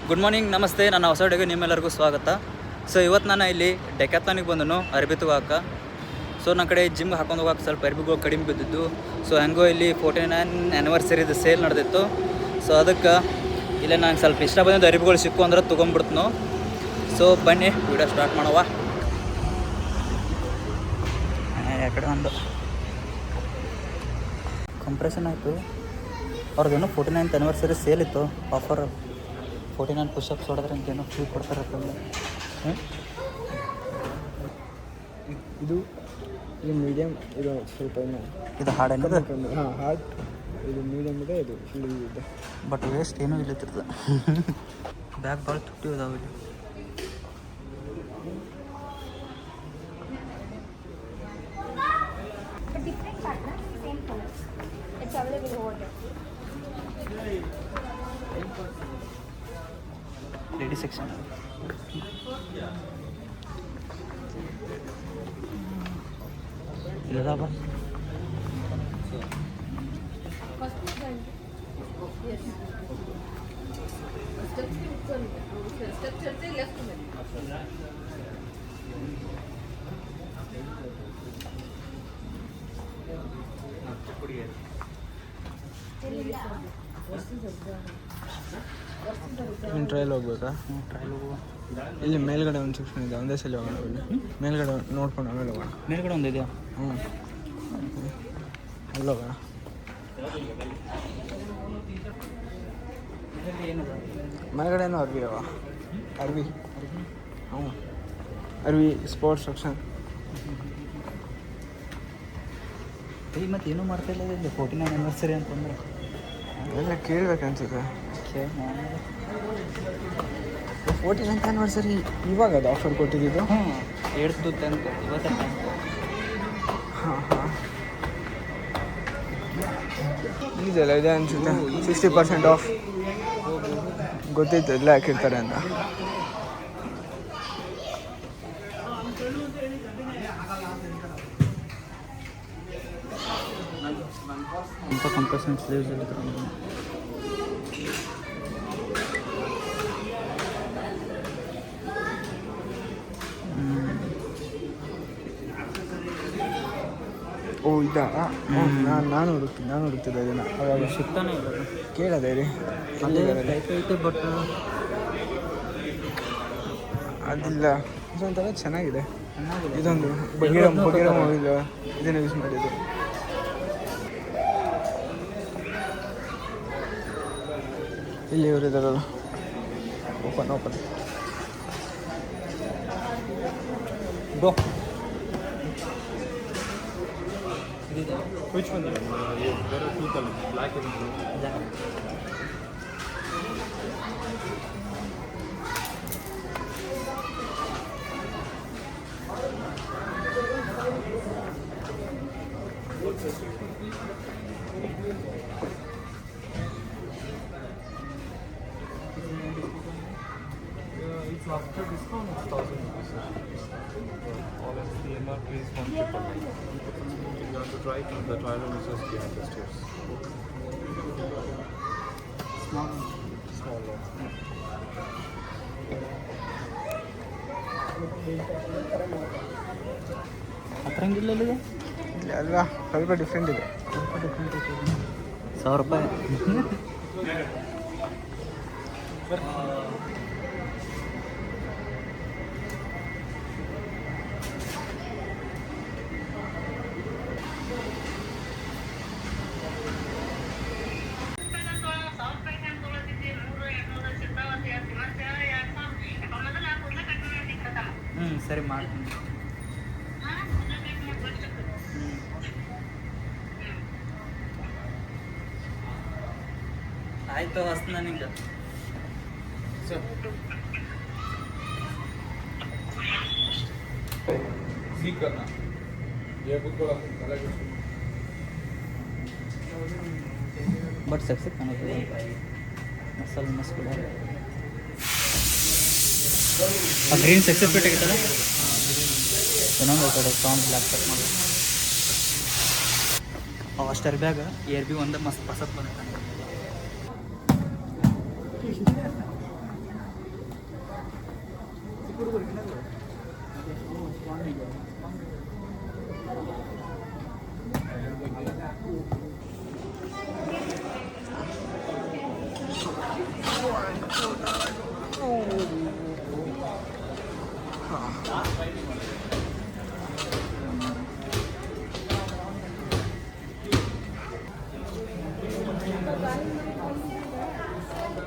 Good morning, ನಮಸ್ತೆ. ನನ್ನ ಹೊಸ ವಿಡಿಯೋಗೆ ನಿಮ್ಮೆಲ್ಲರಿಗೂ ಸ್ವಾಗತ. ಸೊ ಇವತ್ತು ನಾನು ಇಲ್ಲಿ ಡೆಕ್ಯಾಥಾನಿಗೆ ಬಂದನು ಅರ್ಬಿ ತಗೋಕೆ. ಸೊ ನನ್ನ ಕಡೆ ಜಿಮ್ಗೆ ಹಾಕೊಂಡು ಹೋಗೋಕೆ ಸ್ವಲ್ಪ ಅರ್ಬಿಗಳು ಕಡಿಮೆ ಬಿದ್ದಿದ್ದು. ಸೊ ಹೆಂಗೋ ಇಲ್ಲಿ 49 ಆ್ಯನಿವರ್ಸರಿದು ಸೇಲ್ ನಡೆದಿತ್ತು. ಸೊ ಅದಕ್ಕೆ ಇಲ್ಲೇ ನಂಗೆ ಸ್ವಲ್ಪ ಇಷ್ಟ ಬಂದಿದ್ದು ಅರ್ಬಿಗಳು ಸಿಕ್ಕು ಅಂದ್ರೆ ತೊಗೊಂಡ್ಬಿಡ್ತನು. ಸೊ ಬನ್ನಿ ವಿಡಿಯೋ ಸ್ಟಾರ್ಟ್ ಮಾಡವ. ಆ ಕಡೆ ಒಂದು ಕಂಪ್ರೆಷನ್ ಆಯಿತು. ಅವ್ರದ್ದೇನೋ 49th ಆ್ಯನಿವರ್ಸರಿ ಸೇಲ್ ಇತ್ತು, ಆಫರ್ 49 ಪುಷಪ್ಸ್ ಹೊಡೆದ್ರೆ ಅಂತೇನೋ ಫ್ರೀ ಕೊಡ್ತಾರತ್ತಲ್ಲ. ಇದು ಮೀಡಿಯಮ್, ಇದು ಸ್ವಲ್ಪ ಇದು ಹಾರ್ಡ್ ಅನ್ನೋದು. ಹಾಂ, ಹಾರ್ಡ್. ಇದು ಮೀಡಿಯಮ್ ಇದೆ, ಇದು ಫುಲ್ ಇದೆ. ಬಟ್ ವೇಸ್ಟ್ ಏನೂ ಇಲ್ಲತ್ತಿರ್ತದೆ. ಬ್ಯಾಗ್ ಭಾಳ ತುಟ್ಟಿ ಇದಾವೆ ಇಲ್ಲಿ. ಲೇಡಿ ಸೆಕ್ಷನ್ ಇಲ್ಲದಾವ. ಟ್ರಯಲ್ ಹೋಗ್ಬೇಕಾ? ಟ್ರಯಲ್ ಹೋಗುವ. ಇಲ್ಲಿ ಮೇಲ್ಗಡೆ ಒಂದು ಸೆಕ್ಷನ್ ಇದೆ, ಒಂದೇ ಸಲ ಹೋಗೋಣ. ಇಲ್ಲಿ ಮೇಲ್ಗಡೆ ನೋಡ್ಕೊಂಡು ಆಮೇಲೆ ಹೋಗೋಣ. ಮೇಲ್ಗಡೆ ಒಂದು ಇದೆಯಾ? ಹ್ಞೂ, ಅಲ್ಲಿ ಹೋಗೋಣ. ಮೇಲ್ಗಡೆನೂ ಅರ್ವಿ ಅವ. ಅರ್ವಿ, ಹ್ಞೂ, ಅರ್ವಿ ಸ್ಪೋರ್ಟ್ಸ್ ಸೆಕ್ಷನ್. ಮತ್ತು ಏನೂ ಮಾಡ್ತಾಯಿಲ್ಲ ಇಲ್ಲಿ 49 ಆ್ಯನಿವರ್ಸರಿ ಅಂತಂದ್ರೆ ಎಲ್ಲ ಕೇಳ್ಬೇಕನ್ಸುತ್ತೆ. 49th ಆ್ಯನಿವರ್ಸರಿ ಇವಾಗ ಅದು ಆಫರ್ ಕೊಟ್ಟಿದ್ದು. 8th to 10th ಇವತ್ತೇ 10th. ಹಾಂ ಹಾಂ, ಇದೆಲ್ಲ ಇದೆ ಅನಿಸುತ್ತೆ. 60% ಆಫ್. ಗೊತ್ತಿತ್ತು ಎಲ್ಲ ಹಾಕಿರ್ತಾರೆ ಅಂತ. ಇಂಥ ಕಂಪ್ರೆಷನ್ ಸ್ಲೀವ್ಸ್ ಎಲ್ಲ ಓ ಇದಾ? ನಾನು ಹುಡುಕ್ತಿದ್ದೆ ಇದನ್ನು ಅವಾಗ. ಸಿಗ್ತಾನೆ ಇಲ್ಲ ಕೇಳದೆ ರೀ, ಐತೆ ಬಟ್ ಅದಿಲ್ಲ. ಇದೊಂಥರ ಚೆನ್ನಾಗಿದೆ. ಇದೊಂದು ಬಗೆರ ಮೊಬೈಲ್, ಇದನ್ನು ಯೂಸ್ ಮಾಡಿದ್ದು. ಇಲ್ಲಿ ಇವರಿದ್ದಾರಲ್ಲ, open bro. Which one? There are two colors, black and blue. It's after discount, it's 1,000 rupees. All of the MRP is 1,000. You have to try it. The trial room is just behind the stairs. Small one. ಹತ್ತರಂಗಿಲ್ಲ ಇಲ್ಲಿದೆ. ಇಲ್ಲಿ ಅಲ್ಲ, ಸ್ವಲ್ಪ different ಇದೆ. ಸ್ವಲ್ಪ different ಐತೆ. 1,000 ರೂಪಾಯಿ. ಸರಿ ಮಾಡ್ತೀನಿ. ಆಯಿತು, ಹಸ್ತು ನನಗೆ. ಬಟ್ ಸಕ್ಸಸ್ ಕಾಣುತ್ತೆ. ಮಸಾಲೆ ಮಸ್ತ್ ಗ್ರೀನ್ ಸಕ್ಸಸ್ ಪೇಟ್ ಆಗಿತ್ತಲ್ಲ. ಇನ್ನೊಂದು ಕಡೆ ಸೌಂಡ್ ಬ್ಲ್ಯಾಕ್ ಕಟ್ ಮಾಡಿ ಅವು ಅಷ್ಟು ಅರ್ಬ್ಯಾಗ ಏರ್ ಬಿ ಒಂದು ಮಸ್ತ್ ಪಸತ್ ಬಂದ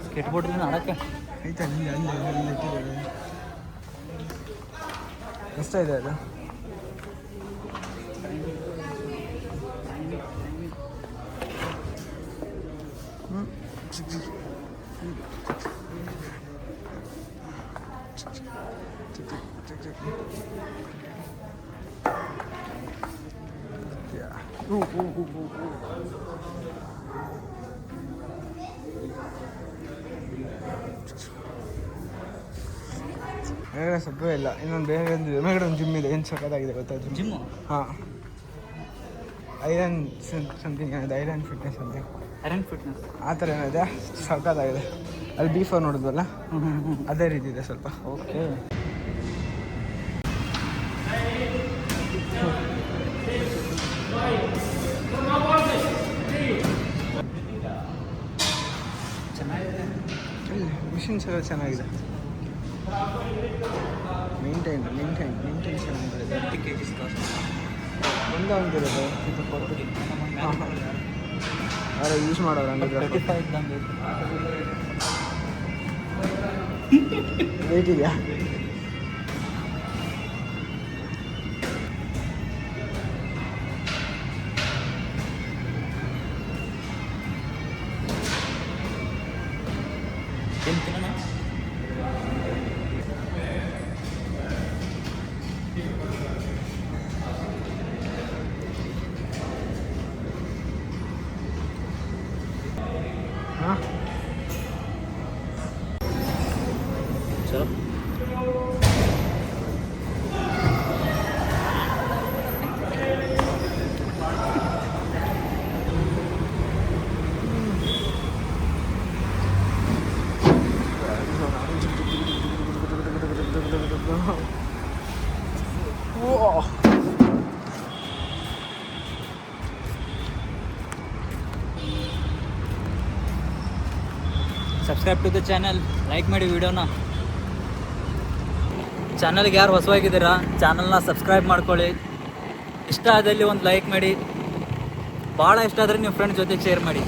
ಸ್ಕೇಟ್ ಬೋರ್ಡ್ ಆಡಕ್ಕೆ ಐತೆ ಅಲ್ಲಿ ಇಟ್ಟಿದ್ದಾರೆ. ಎಷ್ಟಾಗಿದೆ ಅದು? ಬೇರೆ ಸ್ವಲ್ಪ ಇಲ್ಲ, ಇನ್ನೊಂದು ಬೇರೆ ಮೇಲ್ಗಡೆ ಒಂದು ಜಿಮ್ ಇದೆ, ಏನು ಸಕ್ಕತ್ತಾಗಿದೆ ಗೊತ್ತಾ ಜಿಮ್ಮು? ಹಾಂ, ಐರನ್ ಸಮಥಿಂಗ್ ಏನಿದೆ, ಐರನ್ ಫಿಟ್ನೆಸ್ ಅಂತ, ಐರನ್ ಫಿಟ್ನೆಸ್ ಆ ಥರ ಏನಿದೆ, ಸಕ್ಕತ್ತಾಗಿದೆ. ಅಲ್ಲಿ B4 ನೋಡಿದ್ವಲ್ಲ, ಅದೇ ರೀತಿ ಇದೆ ಸ್ವಲ್ಪ. ಓಕೆ. ಚೆನ್ನಾಗಿದೆ, ಮಿಷಿನ್ಸ್ ಎಲ್ಲ ಚೆನ್ನಾಗಿದೆ. ಮೇಂಟೈನ್ ಚೆನ್ನಾಗಿದೆ. 20 kg ಕಾಸ್ಟ್. ಒಂದೇ ಒಂದಿರೋದು ಇದು 40. ಹಾಂ ಹಾಂ, ಯಾರೋ ಯೂಸ್ ಮಾಡೋರು ಹಂಗಿದ್ರೆ 35 ಇದ್ದಂಗೆ ವೆಯ್ಟ್ ಇದೆಯಾ? ಏನು ತಿನ್ನೋಣ? ಹಾಂ, ಚಲೋ. Subscribe to the channel, like ಮಾಡಿ ವಿಡಿಯೋನ. ಚಾನಲ್ಗೆ ಯಾರು ಹೊಸವಾಗಿದ್ದೀರಾ ಚಾನಲ್ನ ಸಬ್ಸ್ಕ್ರೈಬ್ ಮಾಡ್ಕೊಳ್ಳಿ. ಇಷ್ಟ ಆದಲ್ಲಿ ಒಂದು ಲೈಕ್ ಮಾಡಿ, ಭಾಳ ಇಷ್ಟ ಆದರೆ ನೀವು ಫ್ರೆಂಡ್ಸ್ ಜೊತೆ ಶೇರ್ ಮಾಡಿ.